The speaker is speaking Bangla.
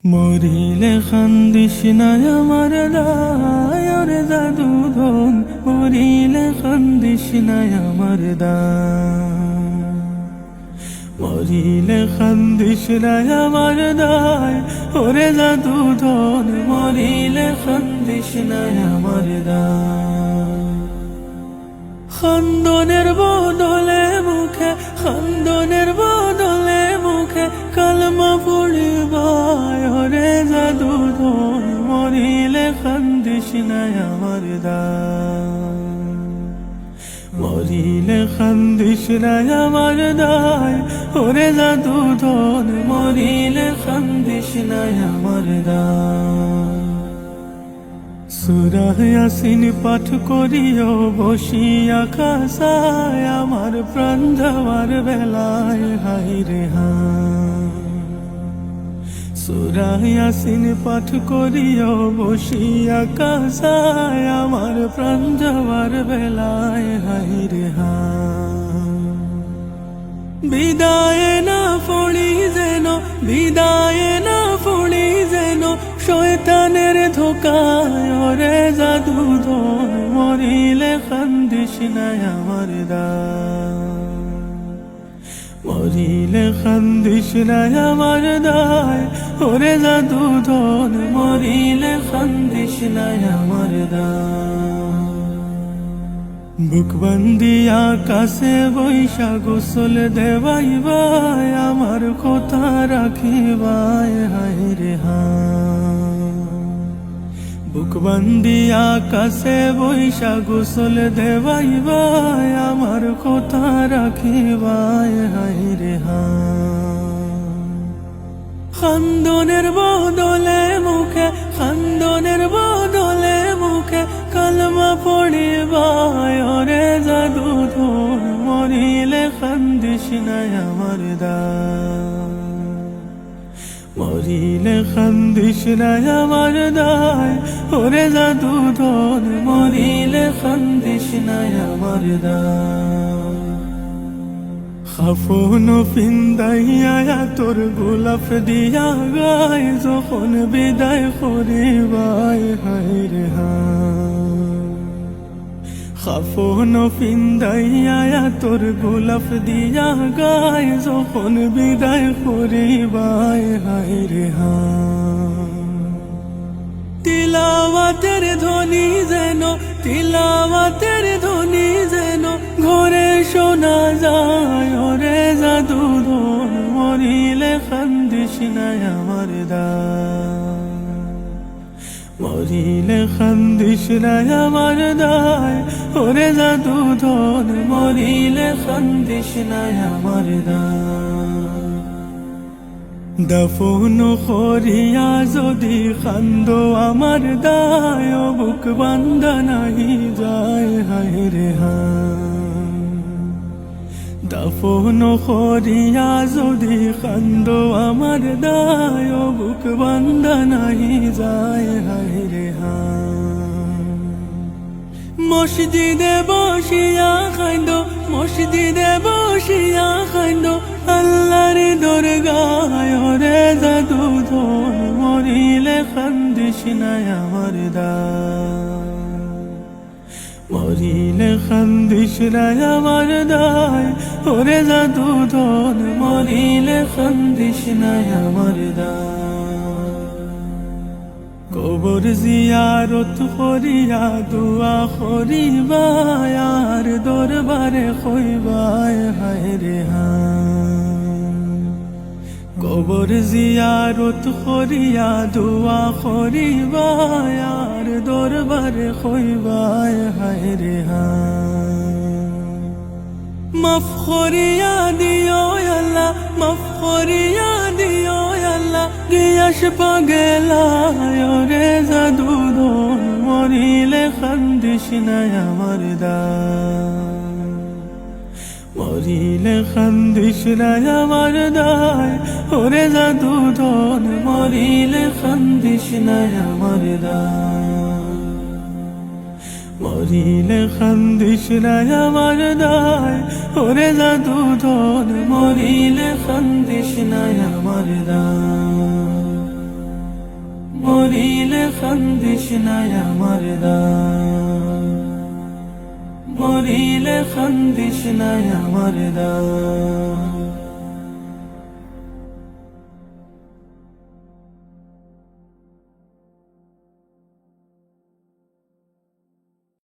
মরিলে খান্দিস না আমার দায় জাদু ধন, মরিলে খান্দিস না আমার দায়, মরিলে খান্দিস না আমার দায় ওরে জাদু ধন, মরিলে খান্দিস না আমার দায়। খান্দনের বদলে মুখে, খান্দনের বদলে মুখে কালমা পড়িবায় ওরে জাদু ধন, মরিলে খান্দিস না আমার দায়, মরিলে খান্দিস না আমার দায় ওরে জাদু ধন, মরিলে খান্দিস না আমার দায়। সূরা ইয়াসিন পাঠ করিও বসিয়া খাসায় আমার প্রাণ যাওয়ার বেলায় হায়রে হায়। সূরা ইয়াসিন পাঠ করিও বসিয়া খাসায় আমার প্রাণ যাওয়ার বেলায় হায়রে হায়। বিদায় না পড়ি যেন, বিদায় না পড়ি যেন শয়তানের ধোকায় ওরে জাদু ধন, মরিলে খান্দিস না আমার দায়, মরিলে খান্দিস না আমার দায় ওরে জাদু ধন, মরিলে খান্দিস না আমার দায়। বুক বান্দিয়া কাছে বৈশা গোসল দেবাইবাই আমার কথা রাখিবাই হায়রে হায়। বুক বান্দিয়া কাছে বৈশা গোসল দেবাইবাই আমার কথা রাখিবাই হায়রে হায়। খান্দনের বদলে মুখে, খান্দনের বদলে মুখে কালমা পড়িবায় ওরে জাদু ধন, মরিলে খান্দিস না আমার দায়, মরিলে খান্দিস না আমার দায় ওরে জাদু ধন, মরিলে খান্দিস না আমার দায়। খাফন ফিন্দাইয়া তোর গোলাপ দিয়া গায় যখন বিদায় করিবাই হায়রে হায়। খাফন ফিন্দাইয়া তোর গোলাপ দিয়া গায় যখন বিদায় করিবাই হায়রে হায়। তিলাওয়াতের ধ্বনি যেন, তিলাওয়াতের ধ্বনি যেন ঘরে শোনা যায় ওরে জাদু ধন, মরিলে খান্দিস না আমার দায়, মরিলে খান্দিস না আমার দায় ওরে জাদু ধন, মরিলে খান্দিস না আমার দায়। দফন করিয়া যদি খান্দো আমার দায় বুক বান্ধা নাহি যায় হায়রে হায়। দফন করিয়া যদি খান্দো আমার দায় বুক বান্ধা নাহি যায় হায়রে হায়। মসজিদে বসিয়া খাইন্দো, মসজিদে বসিয়া খাইন্দো আল্লাহর দরগায় ওরে জাদু ধন, মরিলে খান্দিস না আমার দায়, মরিলে খান্দিস না আমার দায় ওরে জাদু ধন, মরিলে খান্দিস না আমার দায়। কবর জিয়ারত করিয়া দুয়া করিবাই আর দরবারে কইবাই হায়রে হায়। কবর জিয়ারত করিয়া দুয়া করিবাই আর দরবারে কইবাই হায়রে হায়। মাফ করিয়া দিও আল্লাহ, মাফ করিয়া দিও আল্লাহ গিয়াস পাগেলায় ওরে জাদু ধন, মরিলে খান্দিস না আমার দায়, মরিলে খান্দিস না আমার দায় ওরে জাদু ধন, মরিলে খান্দিস না আমার দায়, মরিলে খান্দিস না আমার দায় ওরে জাদু ধন, মরিলে খান্দিস না আমার দায়। মরিলে খান্দিস না আমার দান, মরিলে খান্দিস না আমার দান।